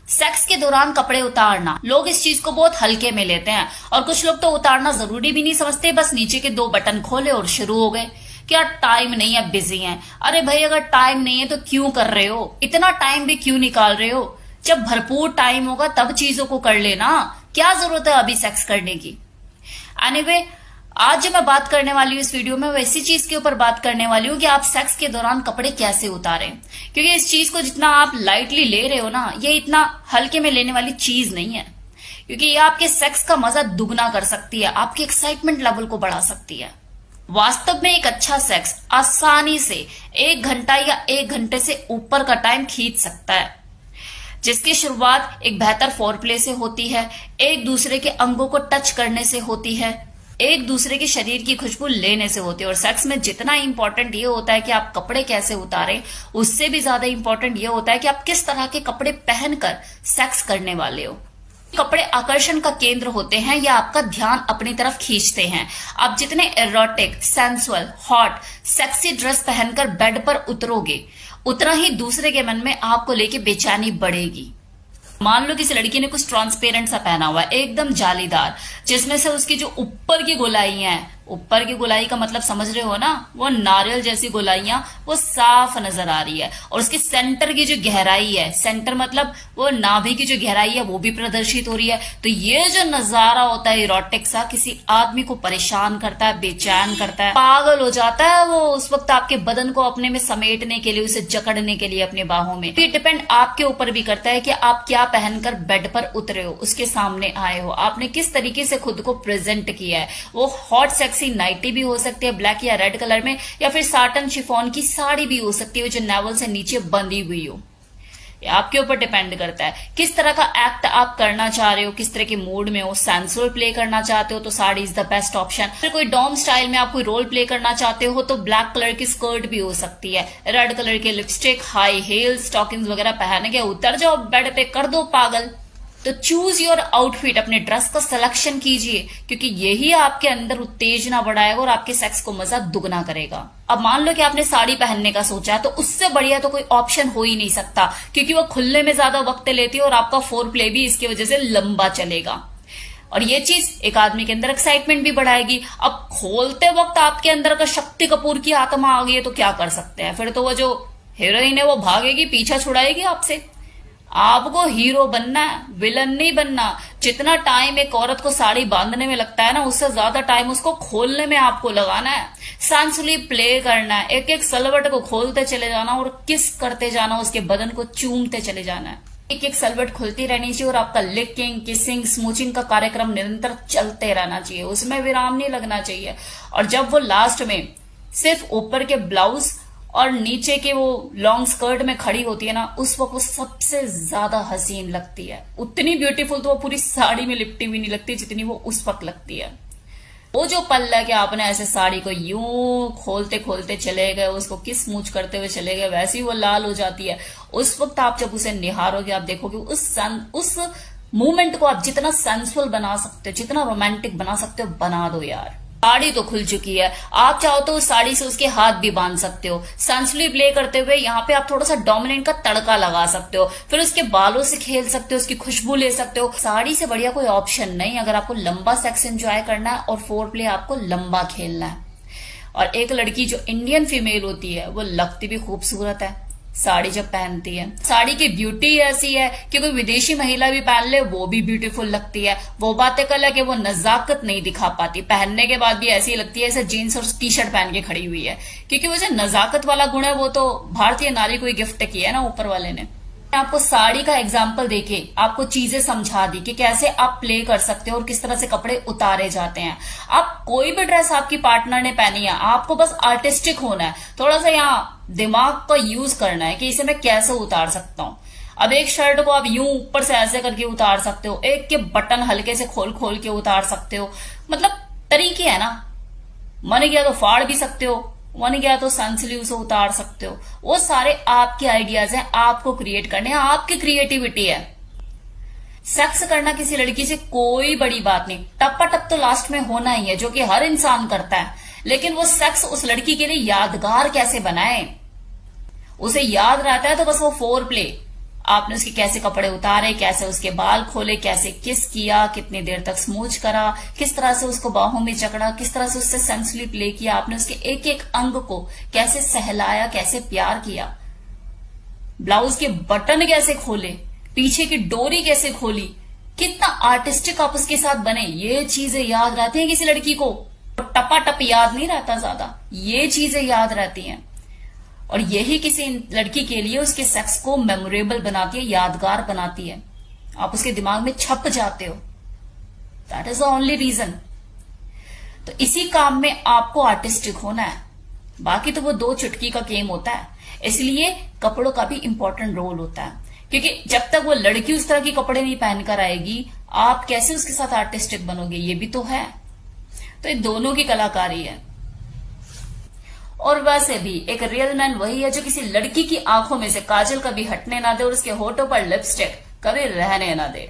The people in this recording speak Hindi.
सेक्स के दौरान कपड़े उतारना, लोग इस चीज को बहुत हल्के में लेते हैं और कुछ लोग तो उतारना जरूरी भी नहीं समझते, बस नीचे के 2 बटन खोले और शुरू हो गए। क्या टाइम नहीं है, बिजी हैं? अरे भाई, अगर टाइम नहीं है तो क्यों कर रहे हो? इतना टाइम भी क्यों निकाल रहे हो? जब भरपूर टाइम होगा तब चीजों को कर लेना। क्या जरूरत है अभी सेक्स करने की? एनीवे, आज जो मैं बात करने वाली हूँ इस वीडियो में, वो ऐसी चीज के ऊपर बात करने वाली हूँ कि आप सेक्स के दौरान कपड़े कैसे उतारें। क्योंकि इस चीज को जितना आप लाइटली ले रहे हो ना, ये इतना हल्के में लेने वाली चीज नहीं है। क्योंकि ये आपके सेक्स का मजा दुगना कर सकती है, आपकी एक्साइटमेंट लेवल को बढ़ा सकती है। वास्तव में एक अच्छा सेक्स आसानी से 1 घंटा या 1 घंटे से ऊपर का टाइम खींच सकता है, जिसकी शुरुआत एक बेहतर फोरप्ले से होती है, एक दूसरे के अंगों को टच करने से होती है, एक दूसरे के शरीर की खुशबू लेने से होती है। और सेक्स में जितना इंपॉर्टेंट ये होता है कि आप कपड़े कैसे उतारें, उससे भी ज्यादा इंपॉर्टेंट ये होता है कि आप किस तरह के कपड़े पहनकर सेक्स करने वाले हो। कपड़े आकर्षण का केंद्र होते हैं या आपका ध्यान अपनी तरफ खींचते हैं। आप जितने erotic, sensual, hot, sexy dress पहनकर बेड पर उतरोगे, उतना ही दूसरे के मन में आपको लेके बेचैनी बढ़ेगी। मान लो किसी लड़की ने कुछ ट्रांसपेरेंट सा पहना हुआ है, एकदम जालीदार, जिसमें से उसकी जो ऊपर की गोलाइयां हैं, ऊपर की गोलाई का मतलब समझ रहे हो ना, वो नारियल जैसी गोलाइयां वो साफ नजर आ रही है। और उसकी सेंटर की जो गहराई है, सेंटर मतलब वो नाभि की जो गहराई है, वो भी प्रदर्शित हो रही है। तो ये जो नजारा होता है इरोटिक सा, किसी आदमी को परेशान करता है, बेचैन करता है, पागल हो जाता है वो उस वक्त आपके बदन को अपने में समेटने के लिए, उसे जकड़ने के लिए अपने बाहों में। ये डिपेंड आपके ऊपर भी करता है कि आप क्या पहनकर बेड पर उतरे हो, उसके सामने आए हो, आपने किस तरीके से खुद को प्रेजेंट किया है। वो हॉट सेक्सी नाइटी भी हो सकती है ब्लैक या रेड कलर में, या फिर साटन शिफॉन की साड़ी भी हो सकती है जो नेवल से नीचे बंधी हुई हो। ये आपके ऊपर डिपेंड करता है किस तरह का एक्ट आप करना चाह रहे हो, किस तरह के मूड में हो। सेंसुअल प्ले करना चाहते हो तो sari is the best option. फिर कोई डॉम स्टाइल में आप कोई रोल प्ले करना चाहते हो तो ब्लैक कलर की स्कर्ट भी हो सकती है, रेड कलर के लिपस्टिक, हाई हील, स्टॉकिंग्स वगैरह पहन के उतर जाओ बेड पे, कर दो पागल। तो चूज योर आउटफिट, अपने ड्रेस का सिलेक्शन कीजिए, क्योंकि यही आपके अंदर उत्तेजना बढ़ाएगा और आपके सेक्स को मजा दुगना करेगा। अब मान लो कि आपने साड़ी पहनने का सोचा है, तो उससे बढ़िया तो कोई ऑप्शन हो ही नहीं सकता, क्योंकि वो खुलने में ज्यादा वक्त लेती है और आपका फोर प्ले भी इसकी वजह से लंबा चलेगा। और ये चीज एक आदमी के अंदर एक्साइटमेंट भी बढ़ाएगी। अब खोलते वक्त आपके अंदर का शक्ति कपूर की आत्मा आ गई है तो क्या कर सकते हैं? फिर तो वो जो हीरोइन है वो भागेगी, पीछा छुड़ाएगी आपसे। आपको हीरो बनना है, विलन नहीं बनना। जितना टाइम एक औरत को साड़ी बांधने में लगता है ना, उससे ज्यादा टाइम उसको खोलने में आपको लगाना है। सेंसुअली प्ले करना है, एक एक सलवट को खोलते चले जाना और किस करते जाना, उसके बदन को चूमते चले जाना है। एक एक सलवट खुलती रहनी चाहिए और आपका लिकिंग, किसिंग, स्मूचिंग का कार्यक्रम निरंतर चलते रहना चाहिए, उसमें विराम नहीं लगना चाहिए। और जब वो लास्ट में सिर्फ ऊपर के ब्लाउज और नीचे के वो लॉन्ग स्कर्ट में खड़ी होती है ना, उस वक्त वो सबसे ज्यादा हसीन लगती है। उतनी ब्यूटीफुल तो वो पूरी साड़ी में लिपटी हुई नहीं लगती जितनी वो उस वक्त लगती है। वो जो पल है कि आपने ऐसे साड़ी को यूं खोलते खोलते चले गए, उसको किस मूछ करते हुए चले गए, वैसे ही वो लाल हो जाती है। उस वक्त आप जब उसे निहारोगे, आप देखोगे उस मूवमेंट को आप जितना सेंसुअल बना सकते हो, जितना रोमांटिक बना सकते हो, बना दो यार। साड़ी तो खुल चुकी है, आप चाहो तो उस साड़ी से उसके हाथ भी बांध सकते हो। सेंसुअली प्ले करते हुए यहाँ पे आप थोड़ा सा डोमिनेंट का तड़का लगा सकते हो, फिर उसके बालों से खेल सकते हो, उसकी खुशबू ले सकते हो। साड़ी से बढ़िया कोई ऑप्शन नहीं अगर आपको लंबा सेक्स एंजॉय करना है और फोर प्ले आपको लंबा खेलना है। और एक लड़की जो इंडियन फीमेल होती है वो लगती भी खूबसूरत है साड़ी जब पहनती है। साड़ी की ब्यूटी ऐसी है कि कोई विदेशी महिला भी पहन ले वो भी ब्यूटीफुल लगती है। वो बातें कल है कि वो नजाकत नहीं दिखा पाती, पहनने के बाद भी ऐसी लगती है जैसे जीन्स और टी शर्ट पहन के खड़ी हुई है, क्योंकि वो जो नजाकत वाला गुण है वो तो भारतीय नारी को ही गिफ्ट किया है ना ऊपर वाले ने। आपको साड़ी का एग्जाम्पल देके आपको चीजें समझा दी कि कैसे आप प्ले कर सकते हो और किस तरह से कपड़े उतारे जाते हैं। आप कोई भी ड्रेस आपकी पार्टनर ने पहनी है, आपको बस आर्टिस्टिक होना है, थोड़ा सा यहाँ दिमाग का यूज करना है कि इसे मैं कैसे उतार सकता हूँ। अब एक शर्ट को आप यूं ऊपर से ऐसे करके उतार सकते हो, एक के बटन हल्के से खोल खोल के उतार सकते हो, मतलब तरीके है ना। मन गया तो फाड़ भी सकते हो, मन गया तो सेंसुअली उसे उतार सकते हो। वो सारे आपके आइडियाज हैं, आपको क्रिएट करने हैं, आपकी क्रिएटिविटी है। सेक्स करना किसी लड़की से कोई बड़ी बात नहीं, टप्पा तो लास्ट में होना ही है जो कि हर इंसान करता है, लेकिन वो सेक्स उस लड़की के लिए यादगार कैसे बनाए, उसे याद रहता है तो बस वो फोर प्ले आपने उसके कैसे कपड़े उतारे, कैसे उसके बाल खोले, कैसे किस किया, कितनी देर तक स्मूच करा, किस तरह से उसको बाहों में जकड़ा, किस तरह से उससे सेंसुअली प्ले किया, आपने उसके एक एक अंग को कैसे सहलाया, कैसे प्यार किया, ब्लाउज के बटन कैसे खोले, पीछे की डोरी कैसे खोली, कितना आर्टिस्टिक आप उसके साथ बने, ये चीजें याद रहती हैं किसी लड़की को। टपा टप याद नहीं रहता ज्यादा, ये चीजें याद रहती हैं। और यही किसी लड़की के लिए उसके सेक्स को मेमोरेबल बनाती है, यादगार बनाती है। आप उसके दिमाग में छप जाते हो। That is the only reason. तो इसी काम में आपको आर्टिस्टिक होना है, बाकी तो वो 2 चुटकी का गेम होता है। इसलिए कपड़ों का भी इंपॉर्टेंट रोल होता है, क्योंकि जब तक वो लड़की उस तरह के कपड़े नहीं पहनकर आएगी, आप कैसे उसके साथ आर्टिस्टिक बनोगे, ये भी तो है। तो ये दोनों की कलाकारी है। और वैसे भी एक रियल मैन वही है जो किसी लड़की की आंखों में से काजल कभी हटने ना दे और उसके होठों पर लिपस्टिक कभी रहने ना दे।